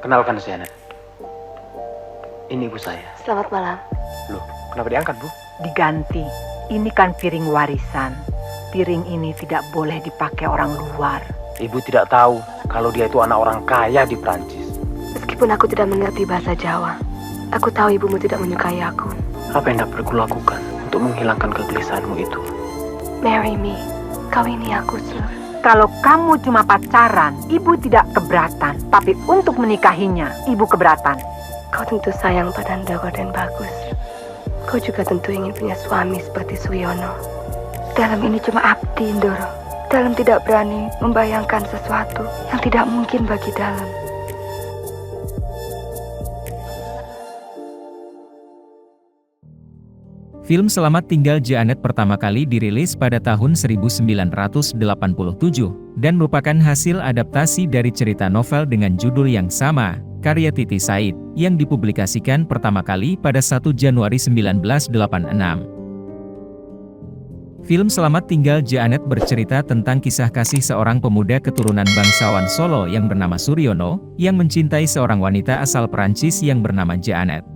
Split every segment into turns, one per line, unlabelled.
Kenalkan Janet. Ini ibu saya.
Selamat malam.
Loh, kenapa diangkat, Bu?
Diganti. Ini kan piring warisan. Piring ini tidak boleh dipakai orang luar.
Ibu tidak tahu kalau dia itu anak orang kaya di Prancis.
Meskipun aku tidak mengerti bahasa Jawa, aku tahu ibumu tidak menyukai aku.
Apa yang dapat aku lakukan untuk menghilangkan kegelisahanmu itu?
Marry me. Kawini aku, Sur.
Kalau kamu cuma pacaran, ibu tidak keberatan. Tapi untuk menikahinya, ibu keberatan.
Kau tentu sayang pada Ndoro dan Bagus. Kau juga tentu ingin punya suami seperti Suyono. Dalam ini cuma abdi, Ndoro. Dalam tidak berani membayangkan sesuatu yang tidak mungkin bagi Dalam.
Film Selamat Tinggal Janet pertama kali dirilis pada tahun 1987 dan merupakan hasil adaptasi dari cerita novel dengan judul yang sama, karya Titi Said, yang dipublikasikan pertama kali pada 1 Januari 1986. Film Selamat Tinggal Janet bercerita tentang kisah kasih seorang pemuda keturunan bangsawan Solo yang bernama Suryono, yang mencintai seorang wanita asal Perancis yang bernama Janet.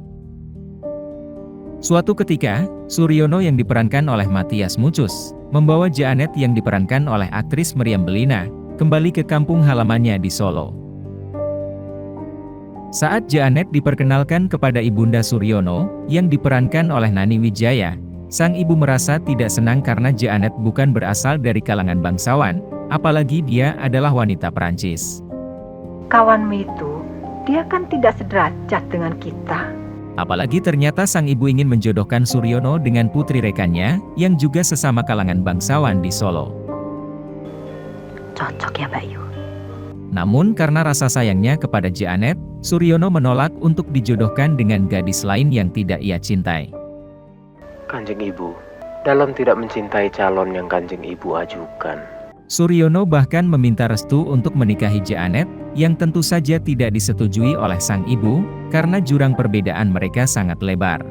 Suatu ketika, Suryono yang diperankan oleh Matias Mucus, membawa Janet yang diperankan oleh aktris Meriam Bellina, kembali ke kampung halamannya di Solo. Saat Janet diperkenalkan kepada ibunda Suryono, yang diperankan oleh Nani Wijaya, sang ibu merasa tidak senang karena Janet bukan berasal dari kalangan bangsawan, apalagi dia adalah wanita Perancis.
Kawanmu itu, dia kan tidak sederajat dengan kita.
Apalagi ternyata sang ibu ingin menjodohkan Suryono dengan putri rekannya, yang juga sesama kalangan bangsawan di Solo.
Cocok ya, Mbak Yu.
Namun karena rasa sayangnya kepada Janet, Suryono menolak untuk dijodohkan dengan gadis lain yang tidak ia cintai.
Kanjeng Ibu, Dalam tidak mencintai calon yang Kanjeng Ibu ajukan.
Suryono bahkan meminta restu untuk menikahi Janet, yang tentu saja tidak disetujui oleh sang ibu, karena jurang perbedaan mereka sangat lebar.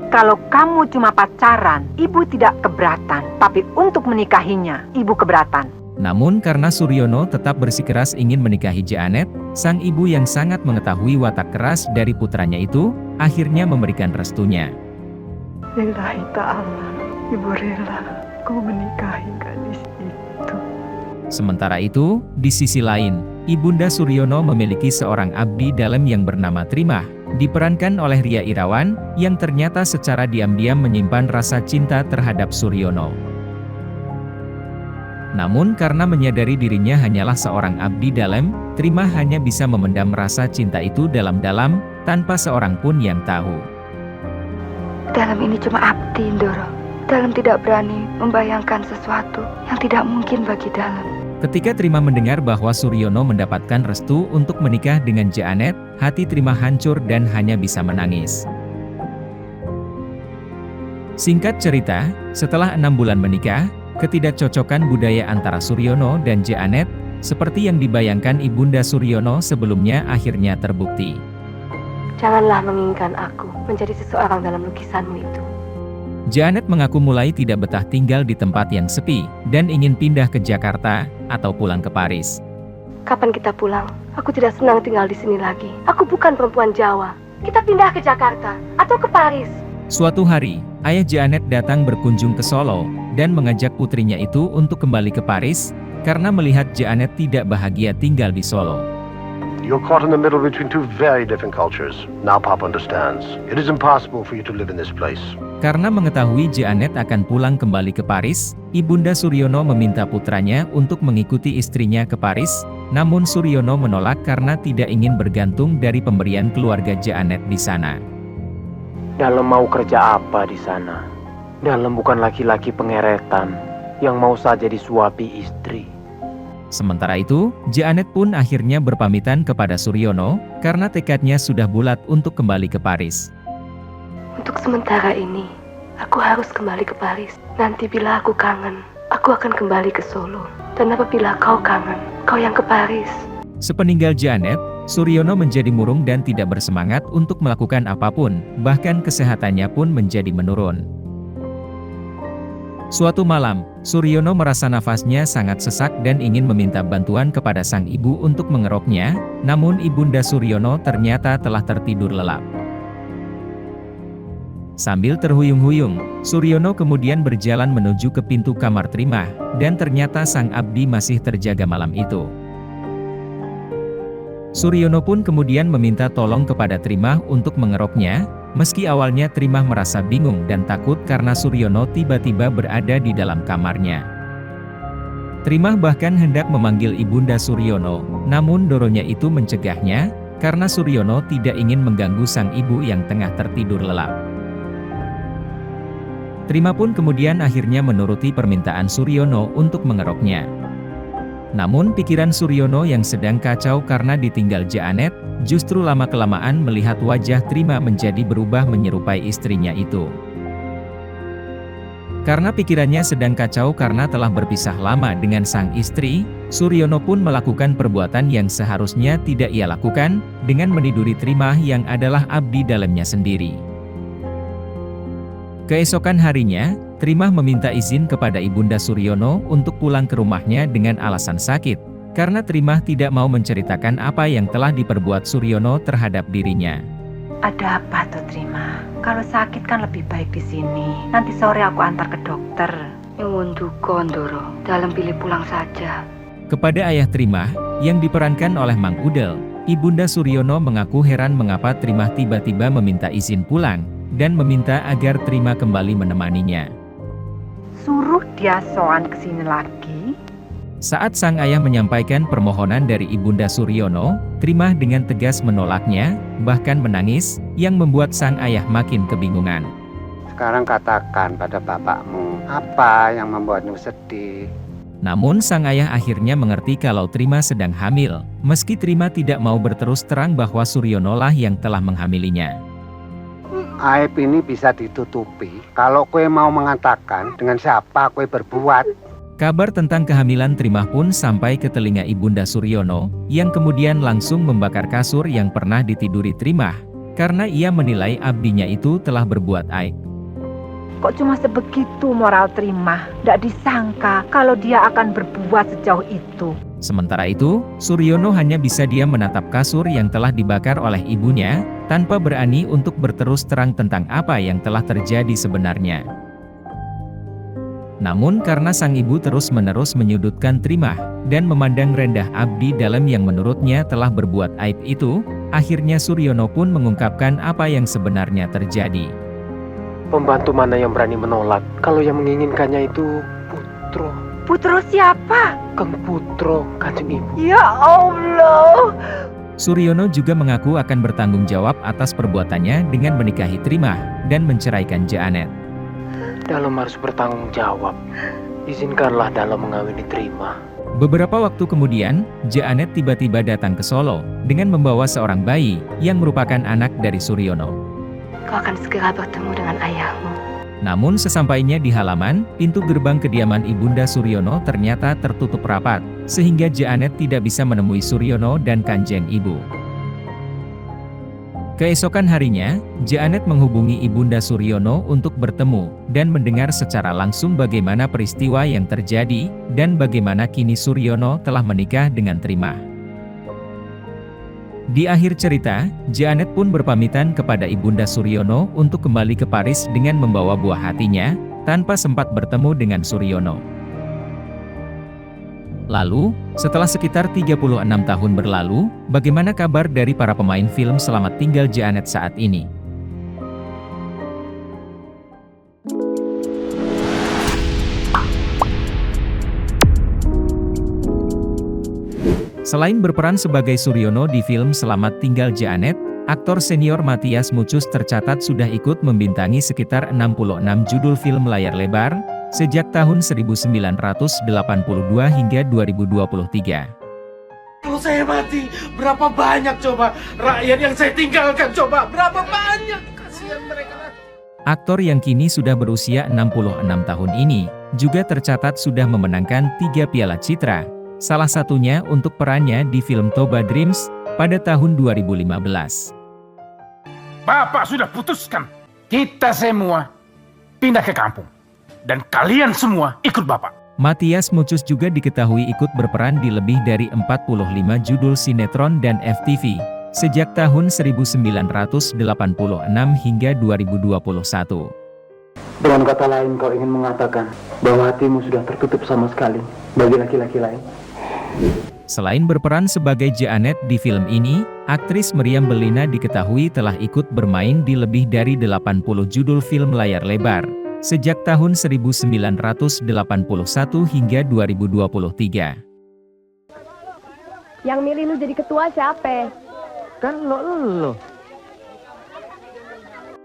Kalau kamu cuma pacaran, ibu tidak keberatan. Tapi untuk menikahinya, ibu keberatan.
Namun karena Suryono tetap bersikeras ingin menikahi Janet, sang ibu yang sangat mengetahui watak keras dari putranya itu, akhirnya memberikan restunya.
Lillahi ta'ala, ibu rela kau menikahi gadis itu.
Sementara itu, di sisi lain, Ibunda Suryono memiliki seorang abdi dalam yang bernama Trimah, diperankan oleh Ria Irawan, yang ternyata secara diam-diam menyimpan rasa cinta terhadap Suryono. Namun karena menyadari dirinya hanyalah seorang abdi dalam, Trimah hanya bisa memendam rasa cinta itu dalam-dalam, tanpa seorang pun yang tahu.
Dalam ini cuma abdi, Ndoro. Dalam tidak berani membayangkan sesuatu yang tidak mungkin bagi Dalam.
Ketika Trimah mendengar bahwa Suryono mendapatkan restu untuk menikah dengan Janet, hati Trimah hancur dan hanya bisa menangis. Singkat cerita, setelah 6 bulan menikah, ketidakcocokan budaya antara Suryono dan Janet, seperti yang dibayangkan Ibunda Suryono sebelumnya akhirnya terbukti.
Janganlah menginginkan aku menjadi seseorang dalam lukisanmu itu.
Janet mengaku mulai tidak betah tinggal di tempat yang sepi, dan ingin pindah ke Jakarta, atau pulang ke Paris.
Kapan kita pulang? Aku tidak senang tinggal di sini lagi. Aku bukan perempuan Jawa. Kita pindah ke Jakarta, atau ke Paris.
Suatu hari, ayah Janet datang berkunjung ke Solo, dan mengajak putrinya itu untuk kembali ke Paris, karena melihat Janet tidak bahagia tinggal di Solo.
You're caught in the middle between two very different cultures. Now Papa understands. It is impossible for you to live in this place.
Karena mengetahui Janet akan pulang kembali ke Paris, Ibunda Suryono meminta putranya untuk mengikuti istrinya ke Paris, namun Suryono menolak karena tidak ingin bergantung dari pemberian keluarga Janet di sana.
Dalam mau kerja apa di sana? Dalam bukan laki-laki pengeretan yang mau saja disuapi istri.
Sementara itu, Janet pun akhirnya berpamitan kepada Suryono, karena tekadnya sudah bulat untuk kembali ke Paris.
Untuk sementara ini, aku harus kembali ke Paris. Nanti bila aku kangen, aku akan kembali ke Solo. Dan apabila kau kangen, kau yang ke Paris.
Sepeninggal Janet, Suryono menjadi murung dan tidak bersemangat untuk melakukan apapun, bahkan kesehatannya pun menjadi menurun. Suatu malam, Suryono merasa nafasnya sangat sesak dan ingin meminta bantuan kepada sang ibu untuk mengeroknya, namun Ibunda Suryono ternyata telah tertidur lelap. Sambil terhuyung-huyung, Suryono kemudian berjalan menuju ke pintu kamar Trimah, dan ternyata sang abdi masih terjaga malam itu. Suryono pun kemudian meminta tolong kepada Trimah untuk mengeroknya, meski awalnya Trimah merasa bingung dan takut karena Suryono tiba-tiba berada di dalam kamarnya. Trimah bahkan hendak memanggil Ibunda Suryono, namun Doronya itu mencegahnya, karena Suryono tidak ingin mengganggu sang ibu yang tengah tertidur lelap. Trimah pun kemudian akhirnya menuruti permintaan Suryono untuk mengeroknya. Namun pikiran Suryono yang sedang kacau karena ditinggal Jaanet, justru lama-kelamaan melihat wajah Trimah menjadi berubah menyerupai istrinya itu. Karena pikirannya sedang kacau karena telah berpisah lama dengan sang istri, Suryono pun melakukan perbuatan yang seharusnya tidak ia lakukan, dengan meniduri Trimah yang adalah abdi dalamnya sendiri. Keesokan harinya, Trimah meminta izin kepada Ibunda Suryono untuk pulang ke rumahnya dengan alasan sakit, karena Trimah tidak mau menceritakan apa yang telah diperbuat Suryono terhadap dirinya.
Ada apa tuh Trimah? Kalau sakit kan lebih baik di sini. Nanti sore aku antar ke dokter.
Nyuwun duka, Ndoro. Dalam pilih pulang saja.
Kepada ayah Trimah, yang diperankan oleh Mang Udel, Ibunda Suryono mengaku heran mengapa Trimah tiba-tiba meminta izin pulang, dan meminta agar Trimah kembali menemaninya.
Suruh dia soan ke sini lagi.
Saat sang ayah menyampaikan permohonan dari Ibunda Suryono, Trimah dengan tegas menolaknya, bahkan menangis, yang membuat sang ayah makin kebingungan.
Sekarang katakan pada bapakmu, apa yang membuatmu sedih?
Namun sang ayah akhirnya mengerti kalau Trimah sedang hamil, meski Trimah tidak mau berterus terang bahwa Suryono lah yang telah menghamilinya.
Aib ini bisa ditutupi kalau kue mau mengatakan dengan siapa kue berbuat.
Kabar tentang kehamilan Trimah pun sampai ke telinga Ibunda Suryono, yang kemudian langsung membakar kasur yang pernah ditiduri Trimah, karena ia menilai abdinya itu telah berbuat aib.
Kok cuma sebegitu moral Trimah? Tidak disangka kalau dia akan berbuat sejauh itu.
Sementara itu, Suryono hanya bisa diam menatap kasur yang telah dibakar oleh ibunya, tanpa berani untuk berterus terang tentang apa yang telah terjadi sebenarnya. Namun karena sang ibu terus-menerus menyudutkan Trimah, dan memandang rendah abdi dalam yang menurutnya telah berbuat aib itu, akhirnya Suryono pun mengungkapkan apa yang sebenarnya terjadi.
Pembantu mana yang berani menolak kalau yang menginginkannya itu Putro?
Putro siapa?
Kang Putro, Kanjeng Ibu.
Ya Allah.
Suryono juga mengaku akan bertanggung jawab atas perbuatannya dengan menikahi Trimah, dan menceraikan Jaanet.
Dalam harus bertanggung jawab. Izinkanlah dalam mengawini Trimah.
Beberapa waktu kemudian, Jaanet tiba-tiba datang ke Solo, dengan membawa seorang bayi, yang merupakan anak dari Suryono.
Kau akan segera bertemu dengan ayahmu.
Namun sesampainya di halaman, pintu gerbang kediaman Ibunda Suryono ternyata tertutup rapat, sehingga Jaanet tidak bisa menemui Suryono dan Kanjeng Ibu. Keesokan harinya, Jaanet menghubungi Ibunda Suryono untuk bertemu, dan mendengar secara langsung bagaimana peristiwa yang terjadi, dan bagaimana kini Suryono telah menikah dengan Trimah. Di akhir cerita, Jaanet pun berpamitan kepada Ibunda Suryono untuk kembali ke Paris dengan membawa buah hatinya, tanpa sempat bertemu dengan Suryono. Lalu, setelah sekitar 36 tahun berlalu, bagaimana kabar dari para pemain film Selamat Tinggal Jaanet saat ini? Selain berperan sebagai Suryono di film Selamat Tinggal Jaanet, aktor senior Mathias Muchus tercatat sudah ikut membintangi sekitar 66 judul film layar lebar, sejak tahun 1982 hingga 2023.
Kalau saya mati, berapa banyak coba rakyat yang saya tinggalkan, coba berapa banyak, kasihan mereka.
Aktor yang kini sudah berusia 66 tahun ini, juga tercatat sudah memenangkan 3 piala citra, salah satunya untuk perannya di film Toba Dreams pada tahun 2015.
Bapak sudah putuskan, kita semua pindah ke kampung. dan kalian semua ikut Bapak.
Matias Mucus juga diketahui ikut berperan di lebih dari 45 judul sinetron dan FTV, sejak tahun 1986 hingga 2021.
Dengan kata lain kau ingin mengatakan bahwa hatimu sudah tertutup sama sekali bagi laki-laki lain.
Selain berperan sebagai Janet di film ini, aktris Meriam Bellina diketahui telah ikut bermain di lebih dari 80 judul film layar lebar, sejak tahun 1981 hingga 2023.
Yang milih lu jadi ketua siapa?
Kan lo.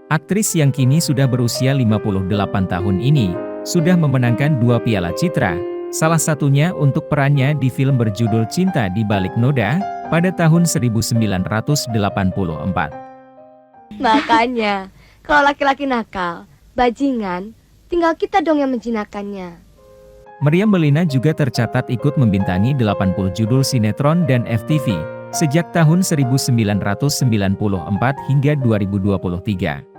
Aktris yang kini sudah berusia 58 tahun ini, sudah memenangkan 2 piala citra, salah satunya untuk perannya di film berjudul Cinta di Balik Noda, pada tahun 1984.
Makanya, kalau laki-laki nakal, bajingan, tinggal kita dong yang menjinakkannya.
Meriam Bellina juga tercatat ikut membintangi 80 judul sinetron dan FTV, sejak tahun 1994 hingga 2023.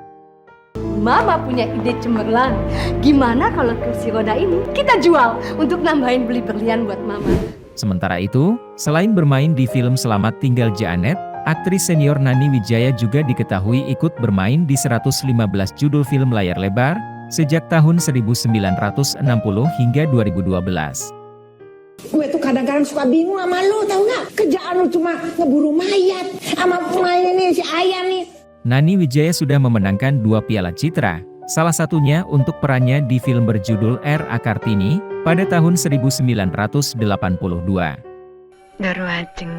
Mama punya ide cemerlang. Gimana kalau kursi roda ini kita jual untuk nambahin beli berlian buat Mama?
Sementara itu, selain bermain di film Selamat Tinggal Janet, aktris senior Nani Wijaya juga diketahui ikut bermain di 115 judul film layar lebar, sejak tahun 1960 hingga 2012.
Gue tuh kadang-kadang suka bingung sama lu, tau gak? Kerjaan lu cuma ngeburu mayat sama pemain ini, si Ayam nih.
Nani Wijaya sudah memenangkan 2 piala citra, salah satunya untuk perannya di film berjudul R.A. Kartini, pada tahun 1982.
Doro ajeng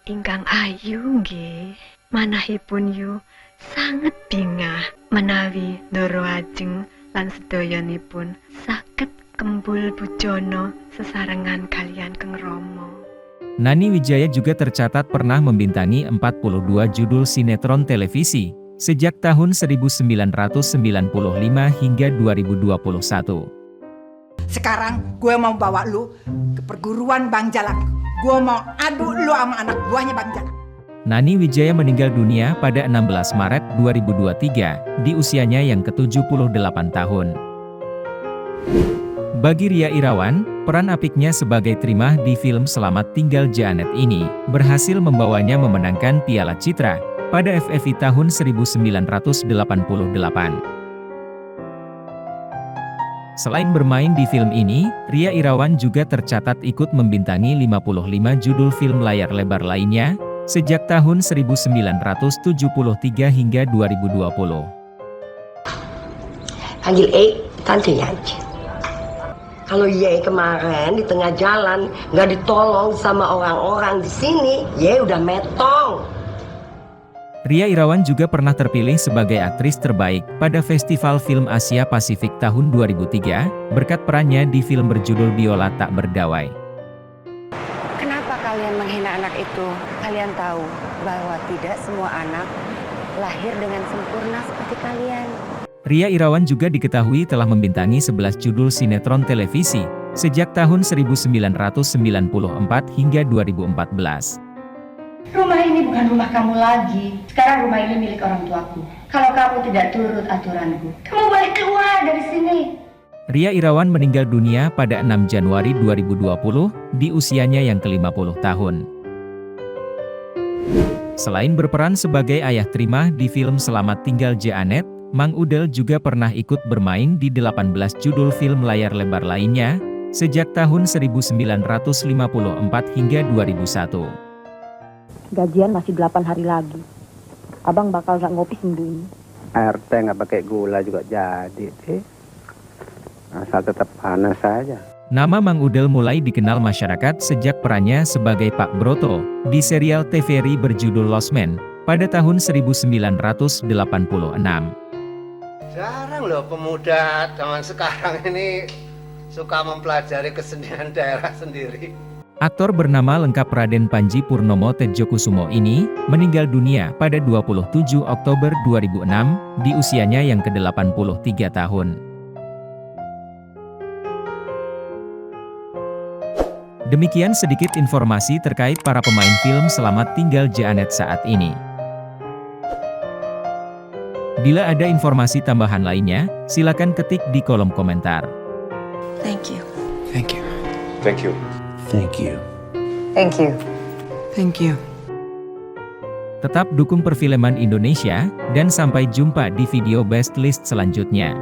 ingkang ayu nggih, manahipun yu sanget bingah menawi Doro ajeng lan sedayanipun saged kembul bujono sesarengan kalian Keng Rama.
Nani Wijaya juga tercatat pernah membintangi 42 judul sinetron televisi, sejak tahun 1995 hingga 2021.
Sekarang gue mau bawa lu ke perguruan Bang Jalak. Gue mau adu lu sama anak buahnya Bang Jalak.
Nani Wijaya meninggal dunia pada 16 Maret 2023, di usianya yang ke-78 tahun. Bagi Ria Irawan, peran apiknya sebagai Trimah di film Selamat Tinggal Janet ini, berhasil membawanya memenangkan Piala Citra, pada FFI tahun 1988. Selain bermain di film ini, Ria Irawan juga tercatat ikut membintangi 55 judul film layar lebar lainnya, sejak tahun 1973 hingga 2020.
Panggil tante aja. Kalau Ye kemarin di tengah jalan nggak ditolong sama orang-orang di sini, Ye udah metong.
Ria Irawan juga pernah terpilih sebagai aktris terbaik pada Festival Film Asia Pasifik tahun 2003, berkat perannya di film berjudul Biola Tak Berdawai.
Kenapa kalian menghina anak itu? Kalian tahu bahwa tidak semua anak lahir dengan sempurna seperti kalian.
Ria Irawan juga diketahui telah membintangi 11 judul sinetron televisi, sejak tahun 1994 hingga 2014.
Rumah ini bukan rumah kamu lagi. Sekarang rumah ini milik orang tuaku. Kalau kamu tidak turut aturanku, kamu boleh keluar dari sini.
Ria Irawan meninggal dunia pada 6 Januari 2020, di usianya yang ke-50 tahun. Selain berperan sebagai ayah Trimah di film Selamat Tinggal Janet, Mang Udel juga pernah ikut bermain di 18 judul film layar lebar lainnya, sejak tahun 1954 hingga 2001.
Gajian masih 8 hari lagi. Abang bakal gak ngopi seminggu ini.
Air teh nggak pakai gula juga jadi, asal tetap panas saja.
Nama Mang Udel mulai dikenal masyarakat sejak perannya sebagai Pak Broto di serial TVRI berjudul Lost Man pada tahun 1986.
Jarang loh pemuda zaman sekarang ini suka mempelajari kesenian daerah sendiri.
Aktor bernama lengkap Raden Panji Purnomo Tedjokusumo ini meninggal dunia pada 27 Oktober 2006 di usianya yang ke-83 tahun. Demikian sedikit informasi terkait para pemain film Selamat Tinggal Janet saat ini. Bila ada informasi tambahan lainnya, silakan ketik di kolom komentar.
Thank you.
Thank you.
Thank you.
Thank you.
Thank you.
Thank you.
Tetap dukung perfilman Indonesia, dan sampai jumpa di video best list selanjutnya.